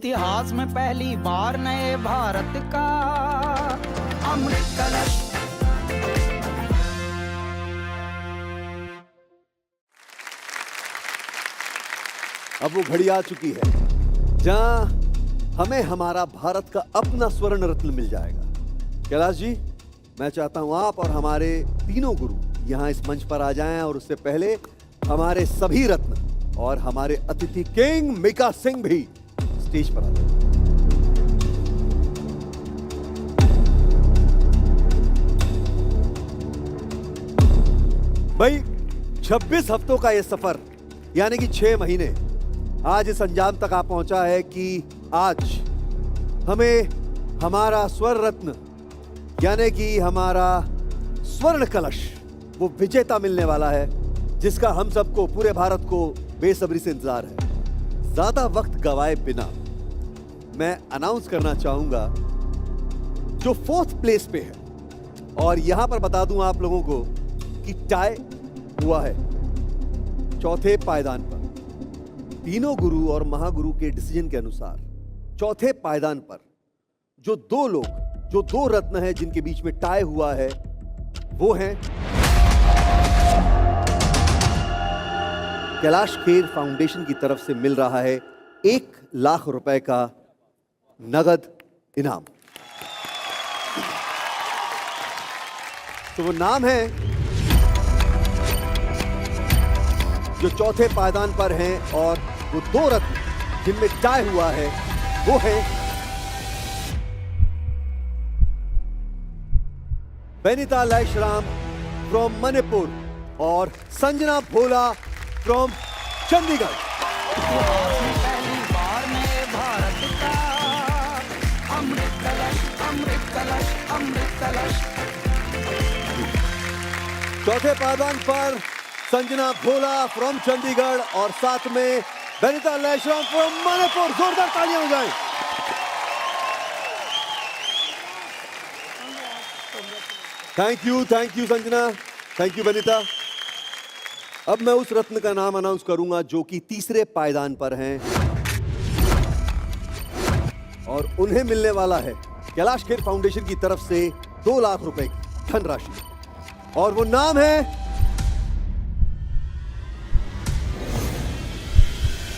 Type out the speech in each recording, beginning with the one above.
इतिहास में पहली बार नए भारत का अमृत कलश। अब वो घड़ी आ चुकी है जहां हमें हमारा भारत का अपना स्वर्ण रत्न मिल जाएगा। कैलाश जी, मैं चाहता हूं आप और हमारे तीनों गुरु यहां इस मंच पर आ जाएं और उससे पहले हमारे सभी रत्न और हमारे अतिथि किंग मिका सिंह भी स्टेज पर आ जाएं। भाई 26 हफ्तों का यह सफर यानी कि 6 महीने आज इस अंजाम तक आ पहुंचा है कि आज हमें हमारा स्वर्ण रत्न यानी कि हमारा स्वर्ण कलश वो विजेता मिलने वाला है, जिसका हम सबको, पूरे भारत को बेसब्री से इंतजार है। ज्यादा वक्त गवाए बिना मैं अनाउंस करना चाहूंगा जो 4th प्लेस पे है। और यहां पर बता दूं आप लोगों को कि टाई हुआ है 4थे पायदान पर। तीनों गुरु और महागुरु के डिसीजन के अनुसार 4थे पायदान पर जो 2 लोग, जो 2 रत्न हैं जिनके बीच में टाई हुआ है, वो हैं कैलाश खेर फाउंडेशन की तरफ से मिल रहा है 1 लाख रुपए का नगद इनाम। तो वो नाम है जो 4थे पायदान पर हैं और वो 2 रत्न जिनमें टाई हुआ है वो है बेनिता लैशराम फ्रॉम मणिपुर और संजना भोला फ्रॉम चंडीगढ़। पहली बार नए भारत का अमृत कलश, अमृत कलश, अमृत कलश। 4थे पायदान पर संजना भोला फ्रॉम चंडीगढ़ और साथ में बेनिता लैशराम फ्रॉम मणिपुर। जोरदार तालियां हो जाएं। Thank you Sanjana, thank you Benita. अब मैं उस रत्न का नाम अनाउंस करूंगा जो कि 3रे पायदान पर हैं और उन्हें मिलने वाला है कैलाश खेर फाउंडेशन की तरफ से 2 लाख रुपए की धनराशि, और वो नाम है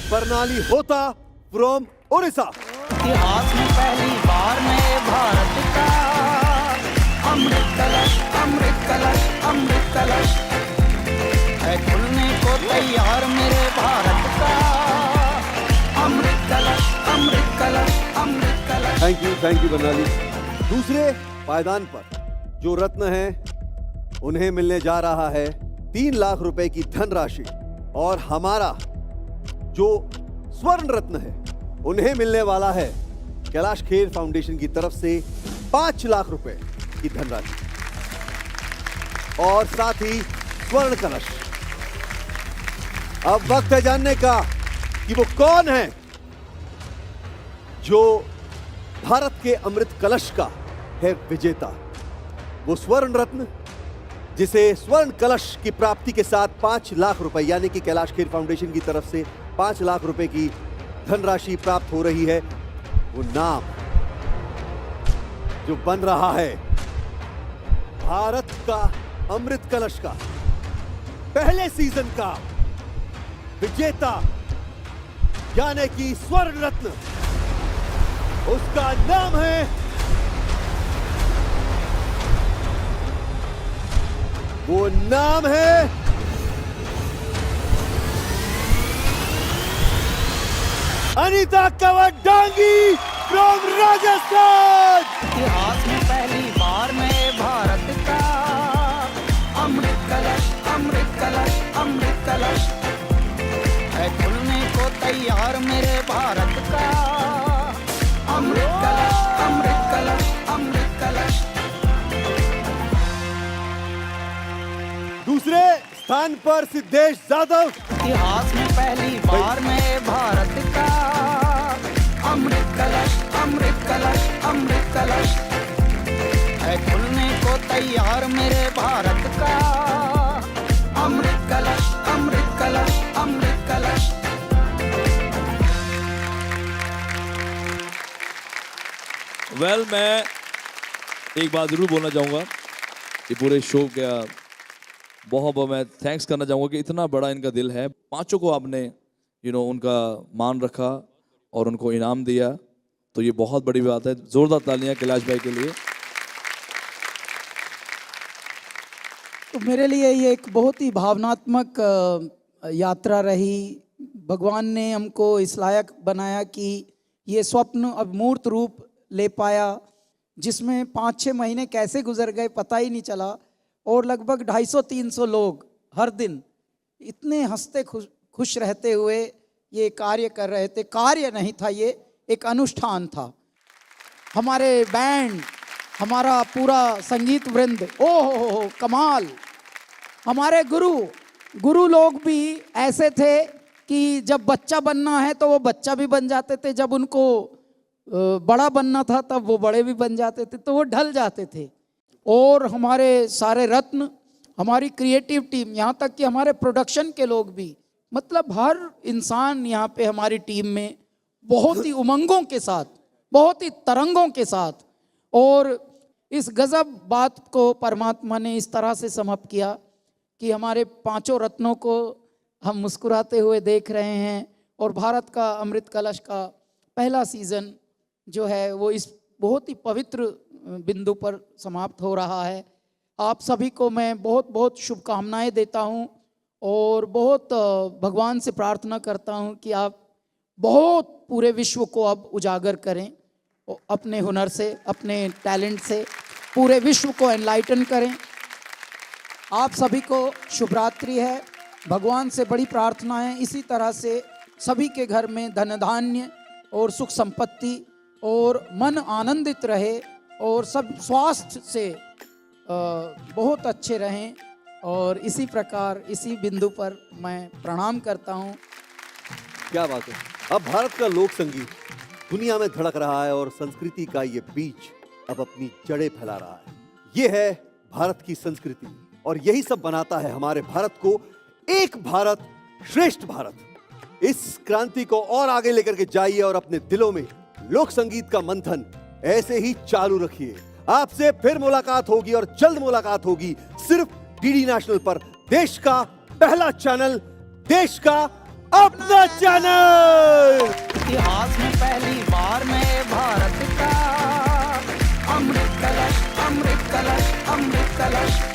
प्रणाली होता फ्रॉम उड़ीसा। इतिहास में पहली बार नए भारत का अमृत कलश, अमृत कलश, अमृत कलश है खुलने को तैयार मेरे भारत का अमृत कलश, अमृत कलश, अमृत कलश। थैंक यू प्रणाली। 2रे पायदान पर जो रत्न है उन्हें मिलने जा रहा है 3 लाख रुपए की धनराशि, और हमारा जो स्वर्ण रत्न है उन्हें मिलने वाला है कैलाश खेर फाउंडेशन की तरफ से 5 लाख रुपए की धनराशि और साथ ही स्वर्ण कलश। अब वक्त है जानने का कि वो कौन है जो भारत के अमृत कलश का है विजेता। वो स्वर्ण रत्न जिसे स्वर्ण कलश की प्राप्ति के साथ 5 लाख रुपए यानी कि कैलाश खेर फाउंडेशन की तरफ से 5 लाख रुपए की धनराशि प्राप्त हो रही है, वो नाम जो बन रहा है भारत का अमृत कलश का पहले सीजन का विजेता यानी कि स्वर्ण रत्न, उसका नाम है वो नाम है अनीता कवडांगी फ्रॉम राजस्थान। इतिहास में पहली बार नए भारत का अमृत कलश, अमृत कलश, अमृत कलश है खुलने को तैयार मेरे भारत का अमृत कलश, अमृत कलश, अमृत कलश। 2रे स्थान पर सिद्धेश जाधव। इतिहास में पहली बार नए भारत का अमृत कलश, अमृत कलश, अमृत कलश है खुलने को तैयार मेरे भारत का अमृत कलश, अमृत कलश, अमृत कलश। वेल मैं एक बात जरूर बोलना चाहूँगा कि पूरे शो का बहुत बहुत मैं थैंक्स करना चाहूँगा कि इतना बड़ा इनका दिल है। पांचों को आपने उनका मान रखा और उनको इनाम दिया, तो ये बहुत बड़ी बात है। जोरदार तालियां कैलाश भाई के लिए। तो मेरे लिए ये एक बहुत ही भावनात्मक यात्रा रही। भगवान ने हमको इस लायक बनाया कि ये स्वप्न अब मूर्त रूप ले पाया, जिसमें 5-6 महीने कैसे गुजर गए पता ही नहीं चला, और लगभग 250-300 लोग हर दिन इतने हंसते खुश रहते हुए ये कार्य कर रहे थे। कार्य नहीं था, ये एक अनुष्ठान था। हमारे बैंड, हमारा पूरा संगीत वृंद, ओहो कमाल। हमारे गुरु लोग भी ऐसे थे कि जब बच्चा बनना है तो वो बच्चा भी बन जाते थे, जब उनको बड़ा बनना था तब वो बड़े भी बन जाते थे, तो वो ढल जाते थे। और हमारे सारे रत्न, हमारी क्रिएटिव टीम, यहाँ तक कि हमारे प्रोडक्शन के लोग भी, मतलब हर इंसान यहाँ पे हमारी टीम में बहुत ही उमंगों के साथ, बहुत ही तरंगों के साथ, और इस गजब बात को परमात्मा ने इस तरह से समाप्त किया कि हमारे पांचों रत्नों को हम मुस्कुराते हुए देख रहे हैं। और भारत का अमृत कलश का पहला सीज़न जो है वो इस बहुत ही पवित्र बिंदु पर समाप्त हो रहा है। आप सभी को मैं बहुत बहुत शुभकामनाएं देता हूं और बहुत भगवान से प्रार्थना करता हूं कि आप बहुत पूरे विश्व को अब उजागर करें, अपने हुनर से, अपने टैलेंट से पूरे विश्व को एनलाइटन करें। आप सभी को शुभ रात्रि है। भगवान से बड़ी प्रार्थना है इसी तरह से सभी के घर में धन धान्य और सुख संपत्ति और मन आनंदित रहे और सब स्वास्थ्य से बहुत अच्छे रहें। और इसी प्रकार इसी बिंदु पर मैं प्रणाम करता हूँ। क्या बात है। अब भारत का लोक संगीत दुनिया में धड़क रहा है और संस्कृति का ये बीज अब अपनी जड़ें फैला रहा है। ये है भारत की संस्कृति और यही सब बनाता है हमारे भारत को एक भारत श्रेष्ठ भारत। इस क्रांति को और आगे लेकर के जाइए और अपने दिलों में लोक संगीत का मंथन ऐसे ही चालू रखिए। आपसे फिर मुलाकात होगी और जल्द मुलाकात होगी सिर्फ डीडी नेशनल पर, देश का पहला चैनल, देश का अपना चैनल। इतिहास में पहली बार नए भारत का अमृत कलश, अमृत कलश, अमृत कलश।